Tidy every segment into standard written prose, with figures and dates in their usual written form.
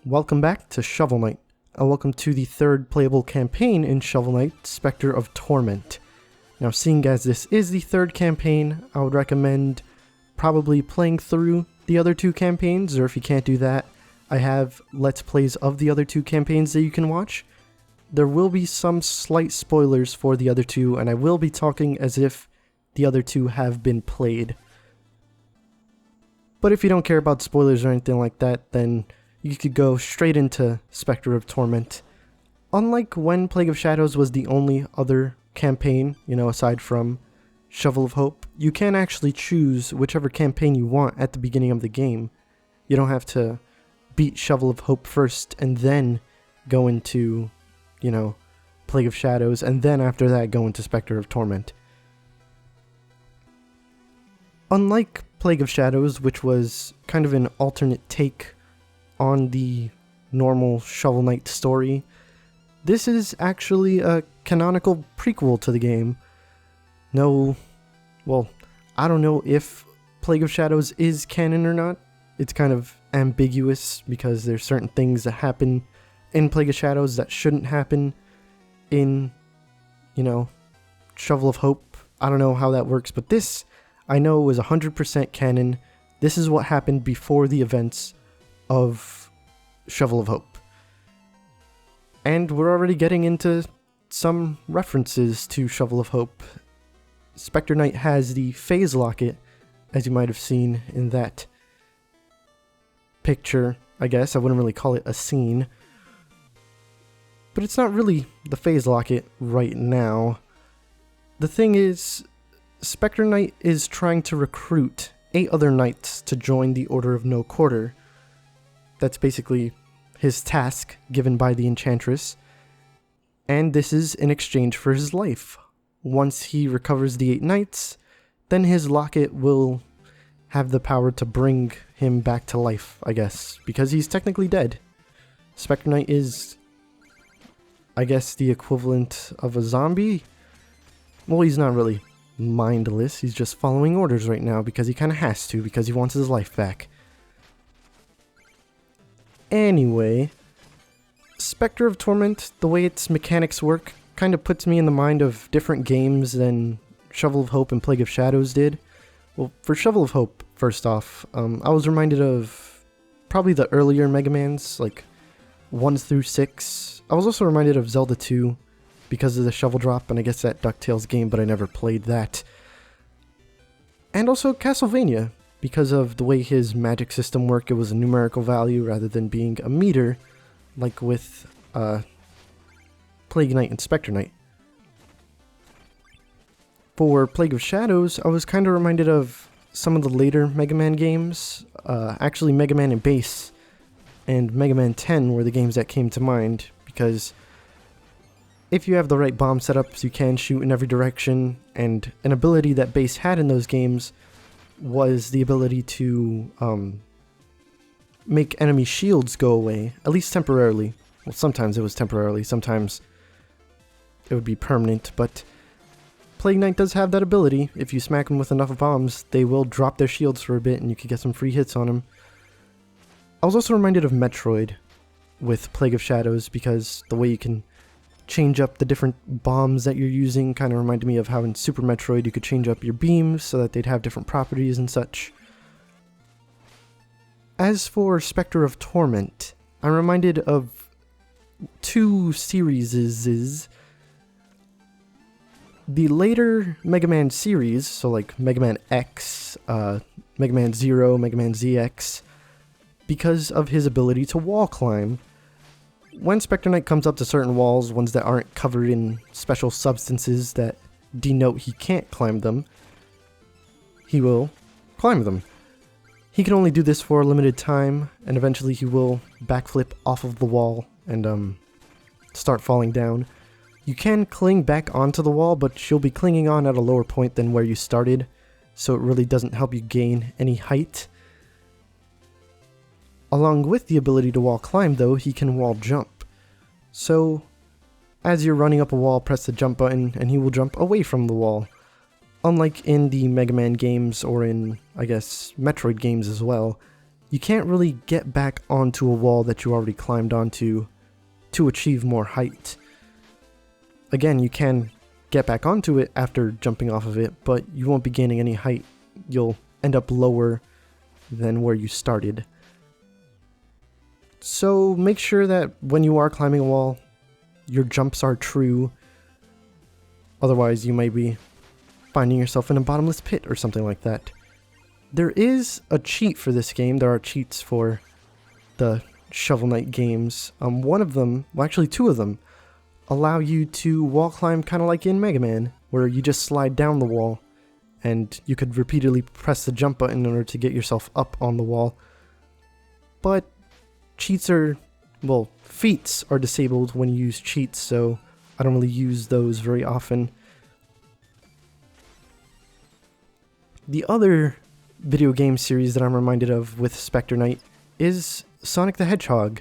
Welcome back to Shovel Knight, and welcome to the third playable campaign in Shovel Knight, Specter of Torment. Now, seeing as this is the third campaign, I would recommend probably playing through the other two campaigns, or if you can't do that, I have Let's Plays of the other two campaigns that you can watch. There will be some slight spoilers for the other two, and I will be talking as if the other two have been played. But if you don't care about spoilers or anything like that, then you could go straight into Specter of Torment. Unlike when Plague of Shadows was the only other campaign, aside from Shovel of Hope, you can actually choose whichever campaign you want at the beginning of the game. You don't have to beat Shovel of Hope first and then go into, Plague of Shadows, and then after that go into Specter of Torment. Unlike Plague of Shadows, which was kind of an alternate take on the normal Shovel Knight story, this is actually a canonical prequel to the game. I don't know if Plague of Shadows is canon or not. It's kind of ambiguous because there's certain things that happen in Plague of Shadows that shouldn't happen in, Shovel of Hope. I don't know how that works, but this I know is 100% canon. This is what happened before the events of Shovel of Hope. And we're already getting into some references to Shovel of Hope. Specter Knight has the phase locket, as you might have seen in that picture, I guess. I wouldn't really call it a scene. But it's not really the phase locket right now. The thing is, Specter Knight is trying to recruit 8 other knights to join the Order of No Quarter. That's basically his task given by the Enchantress, and this is in exchange for his life. Once he recovers the 8 knights, then his locket will have the power to bring him back to life, I guess, because he's technically dead. Specter Knight is, I guess, the equivalent of a zombie? Well, he's not really mindless, he's just following orders right now because he kind of has to, because he wants his life back. Anyway, Specter of Torment, the way its mechanics work, kind of puts me in the mind of different games than Shovel of Hope and Plague of Shadows did. Well, for Shovel of Hope, first off, I was reminded of probably the earlier Mega Mans, like 1 through 6. I was also reminded of Zelda 2 because of the shovel drop, and I guess that DuckTales game, but I never played that. And also Castlevania, because of the way his magic system worked. It was a numerical value rather than being a meter, like with Plague Knight and Specter Knight. For Plague of Shadows, I was kind of reminded of some of the later Mega Man games. Actually, Mega Man and Bass and Mega Man 10 were the games that came to mind, because if you have the right bomb setups, you can shoot in every direction, and an ability that Bass had in those games was the ability to make enemy shields go away, at least temporarily. Well, sometimes it was temporarily, sometimes it would be permanent, but Plague Knight does have that ability. If you smack them with enough bombs, they will drop their shields for a bit and you can get some free hits on them. I was also reminded of Metroid with Plague of Shadows, because the way you can change up the different bombs that you're using kind of reminded me of how in Super Metroid you could change up your beams so that they'd have different properties and such. As for Specter of Torment, I'm reminded of 2 series. The later Mega Man series, so like Mega Man X, Mega Man Zero, Mega Man ZX, because of his ability to wall climb. When Specter Knight comes up to certain walls, ones that aren't covered in special substances that denote he can't climb them, he will climb them. He can only do this for a limited time, and eventually he will backflip off of the wall and start falling down. You can cling back onto the wall, but you'll be clinging on at a lower point than where you started, so it really doesn't help you gain any height. Along with the ability to wall climb, though, he can wall jump. So, as you're running up a wall, press the jump button, and he will jump away from the wall. Unlike in the Mega Man games, or in, I guess, Metroid games as well, you can't really get back onto a wall that you already climbed onto to achieve more height. Again, you can get back onto it after jumping off of it, but you won't be gaining any height. You'll end up lower than where you started. So make sure that when you are climbing a wall, your jumps are true. Otherwise, you might be finding yourself in a bottomless pit or something like that. There is a cheat for this game. There are cheats for the Shovel Knight games. One of them, well actually two of them, allow you to wall climb kind of like in Mega Man, where you just slide down the wall and you could repeatedly press the jump button in order to get yourself up on the wall. But cheats are, well, feats are disabled when you use cheats, so I don't really use those very often. The other video game series that I'm reminded of with Specter Knight is Sonic the Hedgehog.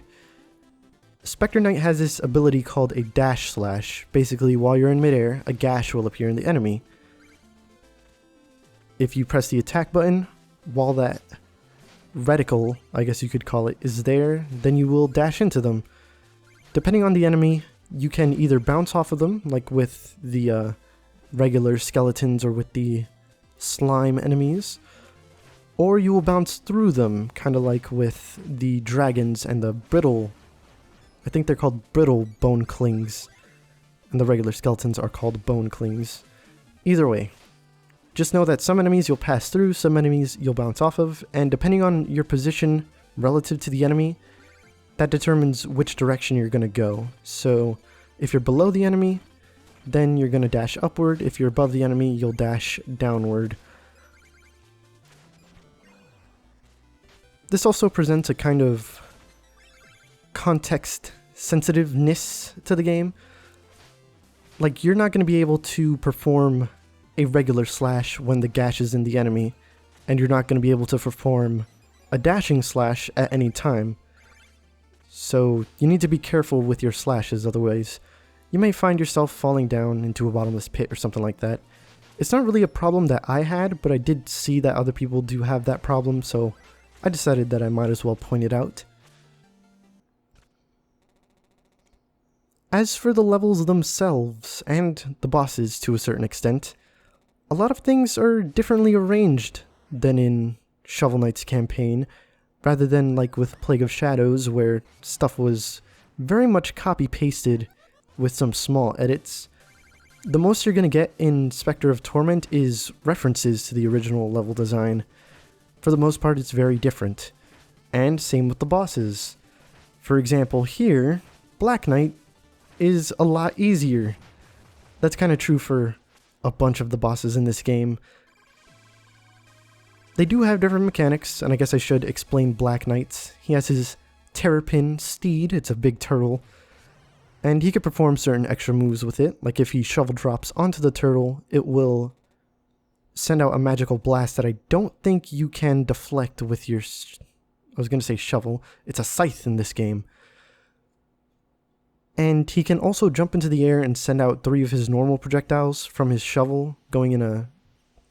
Specter Knight has this ability called a dash slash. Basically, while you're in midair, a gash will appear in the enemy. If you press the attack button, while that reticle, I guess you could call it, is there, then you will dash into them. Depending on the enemy, you can either bounce off of them, like with the regular skeletons or with the slime enemies, or you will bounce through them, kind of like with the dragons and the brittle, I think they're called brittle bone clings, and the regular skeletons are called bone clings. Either way, just know that some enemies you'll pass through, some enemies you'll bounce off of, and depending on your position relative to the enemy, that determines which direction you're going to go. So if you're below the enemy, then you're going to dash upward. If you're above the enemy, you'll dash downward. This also presents a kind of context sensitiveness to the game. Like, you're not going to be able to perform a regular slash when the gash is in the enemy, and you're not going to be able to perform a dashing slash at any time. So you need to be careful with your slashes, otherwise you may find yourself falling down into a bottomless pit or something like that. It's not really a problem that I had, but I did see that other people do have that problem, so I decided that I might as well point it out. As for the levels themselves, and the bosses to a certain extent, a lot of things are differently arranged than in Shovel Knight's campaign, rather than like with Plague of Shadows, where stuff was very much copy-pasted with some small edits. The most you're going to get in Specter of Torment is references to the original level design. For the most part, it's very different. And same with the bosses. For example, here, Black Knight is a lot easier. That's kind of true for a bunch of the bosses in this game. They do have different mechanics, and I guess I should explain Black Knight's. He has his Terrapin steed, it's a big turtle, and he can perform certain extra moves with it. Like if he shovel drops onto the turtle, it will send out a magical blast that I don't think you can deflect with your, I was going to say shovel, it's a scythe in this game. And he can also jump into the air and send out 3 of his normal projectiles from his shovel, going in a,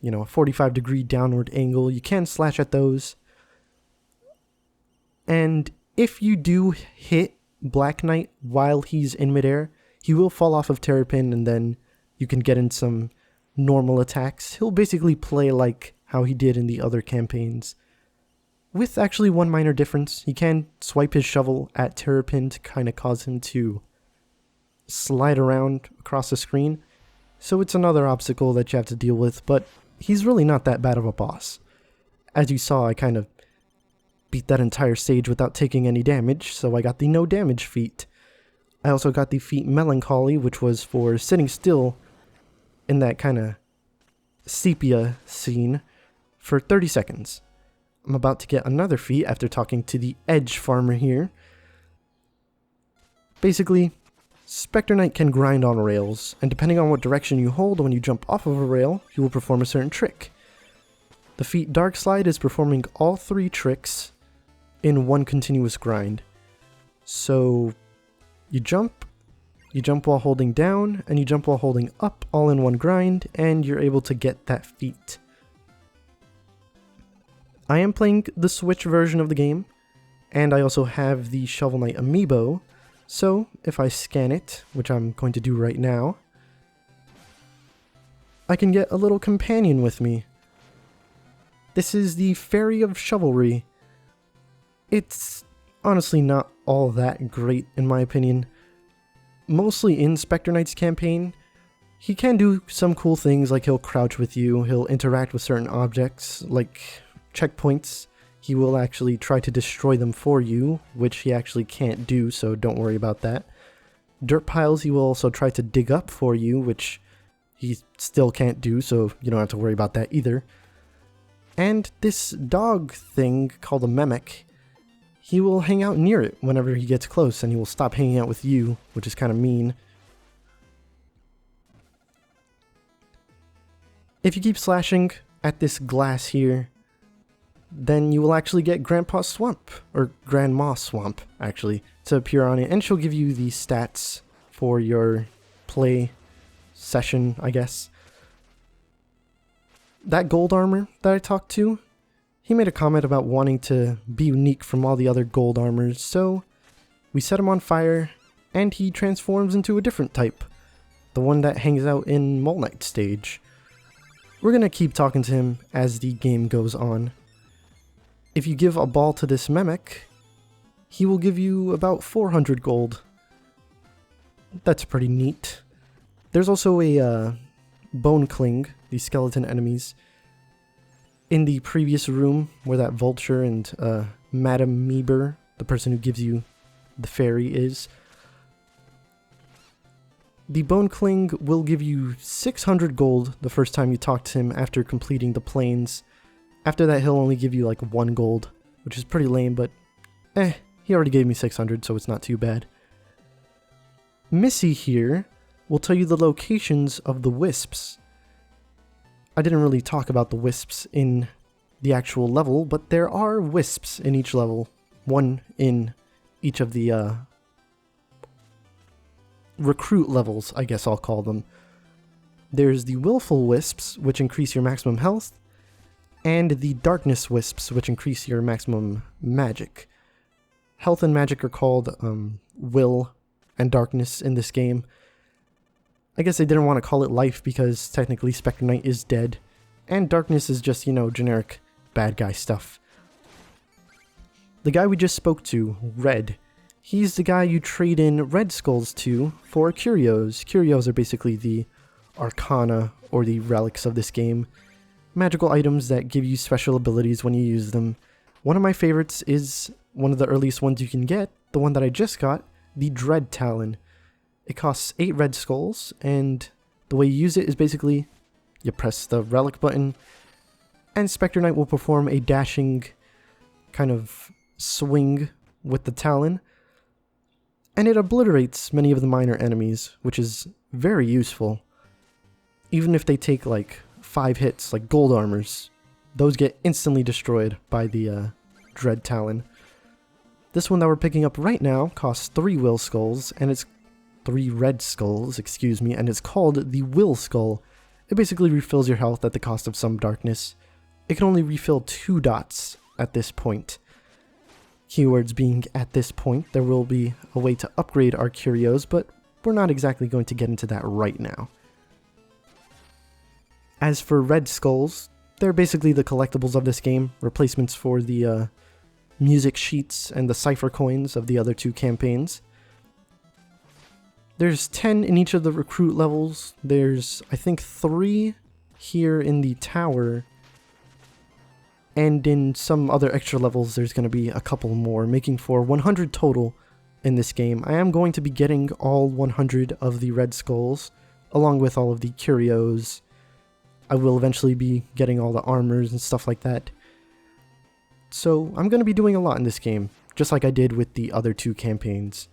a 45-degree downward angle. You can slash at those. And if you do hit Black Knight while he's in midair, he will fall off of Terrapin, and then you can get in some normal attacks. He'll basically play like how he did in the other campaigns, with actually one minor difference. He can swipe his shovel at Terrapin to kind of cause him to slide around across the screen, so it's another obstacle that you have to deal with, but he's really not that bad of a boss. As you saw, I kind of beat that entire stage without taking any damage, so I got the no damage feat. I also got the feat Melancholy, which was for sitting still in that kind of sepia scene for 30 seconds. I'm about to get another feat after talking to the Edge farmer here. Basically, Specter Knight can grind on rails, and depending on what direction you hold when you jump off of a rail, you will perform a certain trick. The feat Dark Slide is performing all 3 tricks in one continuous grind. So you jump while holding down, and you jump while holding up, all in one grind, and you're able to get that feat. I am playing the Switch version of the game, and I also have the Shovel Knight amiibo, so if I scan it, which I'm going to do right now, I can get a little companion with me. This is the Fairy of Chivalry. It's honestly not all that great in my opinion. Mostly in Specter Knight's campaign, he can do some cool things like he'll crouch with you, he'll interact with certain objects like checkpoints. He will actually try to destroy them for you, which he actually can't do, so don't worry about that. Dirt piles he will also try to dig up for you, which he still can't do, so you don't have to worry about that either. And this dog thing called a mimic, he will hang out near it whenever he gets close, and he will stop hanging out with you, which is kind of mean. If you keep slashing at this glass here, then you will actually get Grandpa Swamp, or Grandma Swamp, actually, to appear on it, and she'll give you the stats for your play session, I guess. That gold armor that I talked to, he made a comment about wanting to be unique from all the other gold armors, so we set him on fire, and he transforms into a different type, the one that hangs out in Mole Knight stage. We're gonna keep talking to him as the game goes on. If you give a ball to this mimic, he will give you about 400 gold. That's pretty neat. There's also a bone cling, these skeleton enemies, in the previous room where that vulture and Madame Meeber, the person who gives you the fairy, is. The bone cling will give you 600 gold the first time you talk to him after completing the plains. After that he'll only give you like 1 gold, which is pretty lame, but he already gave me 600, so it's not too bad. Missy here will tell you the locations of the wisps. I didn't really talk about the wisps in the actual level, but there are wisps in each level. One in each of the recruit levels, I guess I'll call them. There's the willful wisps, which increase your maximum health, and the darkness wisps, which increase your maximum magic. Health and magic are called will and darkness in this game. I guess they didn't want to call it life because technically Specter Knight is dead, and darkness is just, you know, generic bad guy stuff. The guy we just spoke to, Red, he's the guy you trade in red skulls to for curios. Curios are basically the arcana or the relics of this game. Magical items that give you special abilities when you use them. One of my favorites is one of the earliest ones you can get, the one that I just got, the Dread Talon. It costs 8 red skulls, and the way you use it is basically you press the relic button, and Specter Knight will perform a dashing kind of swing with the Talon, and it obliterates many of the minor enemies, which is very useful. Even if they take like 5 hits, like gold armors, those get instantly destroyed by the Dread Talon. This one that we're picking up right now costs 3 will skulls, and it's 3 red skulls, excuse me, and it's called the Will Skull. It basically refills your health at the cost of some darkness. It can only refill 2 dots at this point. Keywords being at this point, there will be a way to upgrade our curios, but we're not exactly going to get into that right now. As for red skulls, they're basically the collectibles of this game, replacements for the music sheets and the cipher coins of the other 2 campaigns. There's 10 in each of the recruit levels. There's, I think, 3 here in the tower. And in some other extra levels, there's going to be a couple more, making for 100 total in this game. I am going to be getting all 100 of the red skulls, along with all of the curios. I will eventually be getting all the armors and stuff like that. So I'm going to be doing a lot in this game, just like I did with the other 2 campaigns.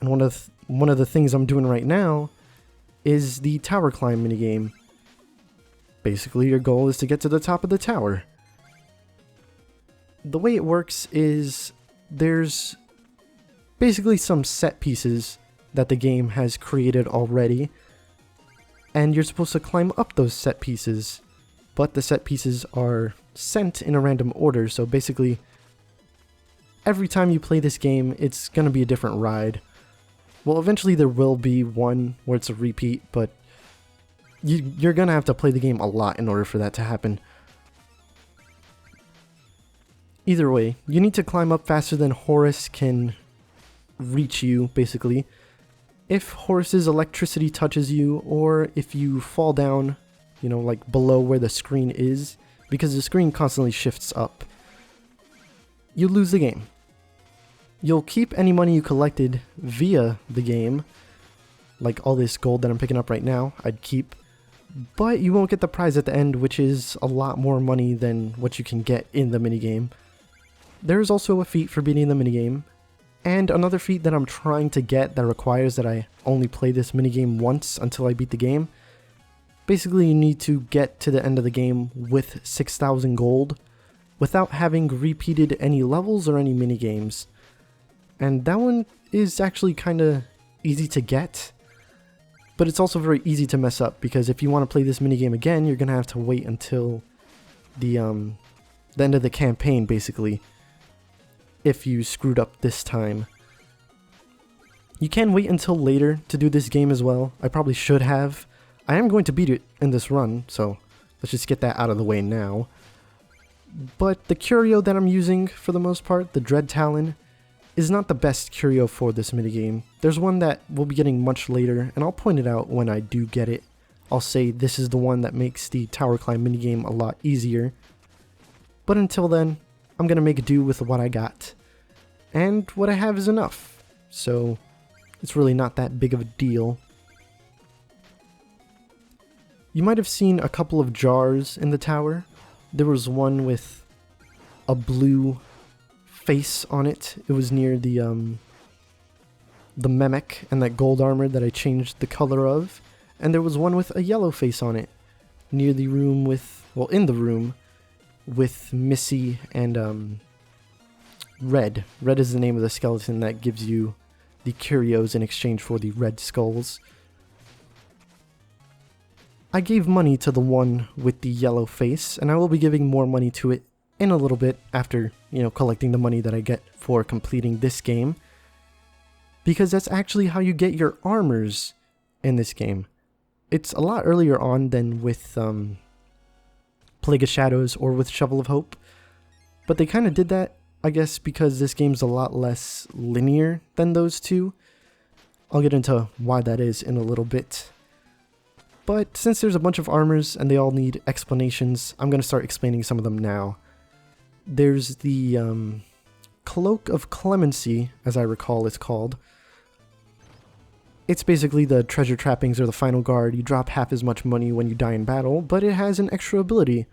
And one of the things I'm doing right now is the tower climb minigame. Basically, your goal is to get to the top of the tower. The way it works is there's basically some set pieces that the game has created already, and you're supposed to climb up those set pieces, but the set pieces are sent in a random order, so basically every time you play this game, it's going to be a different ride. Well, eventually there will be one where it's a repeat, but you're going to have to play the game a lot in order for that to happen. Either way, you need to climb up faster than Horus can reach you, basically. If Horus's electricity touches you, or if you fall down, you know, like below where the screen is, because the screen constantly shifts up, you lose the game. You'll keep any money you collected via the game, like all this gold that I'm picking up right now, I'd keep, but you won't get the prize at the end, which is a lot more money than what you can get in the minigame. There is also a feat for beating the minigame, and another feat that I'm trying to get that requires that I only play this minigame once until I beat the game. Basically, you need to get to the end of the game with 6,000 gold without having repeated any levels or any minigames. And that one is actually kind of easy to get, but it's also very easy to mess up, because if you want to play this minigame again, you're going to have to wait until the end of the campaign, basically, if you screwed up this time. You can wait until later to do this game as well. I probably should have. I am going to beat it in this run, so let's just get that out of the way now. But the curio that I'm using, for the most part, the Dread Talon, is not the best curio for this minigame. There's one that we'll be getting much later, and I'll point it out when I do get it. I'll say this is the one that makes the tower climb minigame a lot easier. But until then, I'm going to make do with what I got. And what I have is enough, so it's really not that big of a deal. You might have seen a couple of jars in the tower. There was one with a blue face on it. It was near the Mimic and that gold armor that I changed the color of. And there was one with a yellow face on it, near the room with, well, in the room with Missy and Red. Red is the name of the skeleton that gives you the curios in exchange for the red skulls. I gave money to the one with the yellow face, and I will be giving more money to it in a little bit after, you know, collecting the money that I get for completing this game. Because that's actually how you get your armors in this game. It's a lot earlier on than with Plague of Shadows or with Shovel of Hope. But they kind of did that, I guess, because this game's a lot less linear than those two. I'll get into why that is in a little bit. But since there's a bunch of armors and they all need explanations, I'm going to start explaining some of them now. There's the Cloak of Clemency, as I recall it's called. It's basically the treasure trappings or the final guard. You drop half as much money when you die in battle, but it has an extra ability.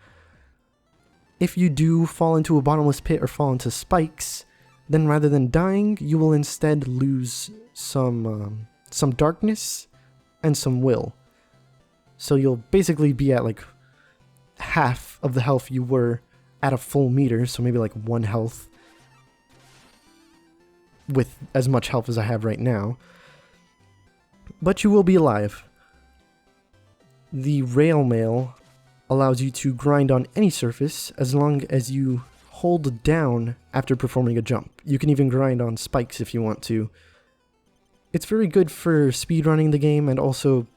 If you do fall into a bottomless pit or fall into spikes, then rather than dying, you will instead lose some darkness and some will. So you'll basically be at like half of the health you were at a full meter, so maybe like 1 health with as much health as I have right now. But you will be alive. The Rail Mail allows you to grind on any surface as long as you hold down after performing a jump. You can even grind on spikes if you want to. It's very good for speedrunning the game and also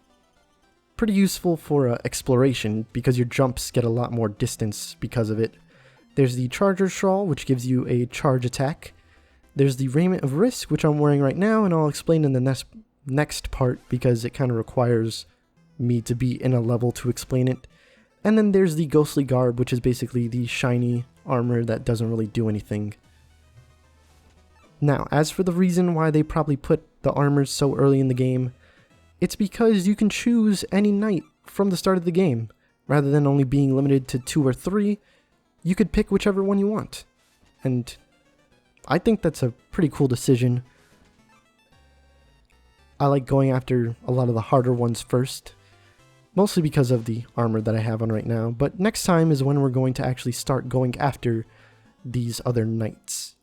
pretty useful for exploration because your jumps get a lot more distance because of it. There's the Charger Shawl, which gives you a charge attack. There's the Raiment of Risk, which I'm wearing right now, and I'll explain in the next part because it kind of requires me to be in a level to explain it. And then there's the Ghostly Garb, which is basically the shiny armor that doesn't really do anything. Now, as for the reason why they probably put the armors so early in the game, it's because you can choose any knight from the start of the game. Rather than only being limited to 2 or 3, you could pick whichever one you want. And I think that's a pretty cool decision. I like going after a lot of the harder ones first, mostly because of the armor that I have on right now, but next time is when we're going to actually start going after these other knights.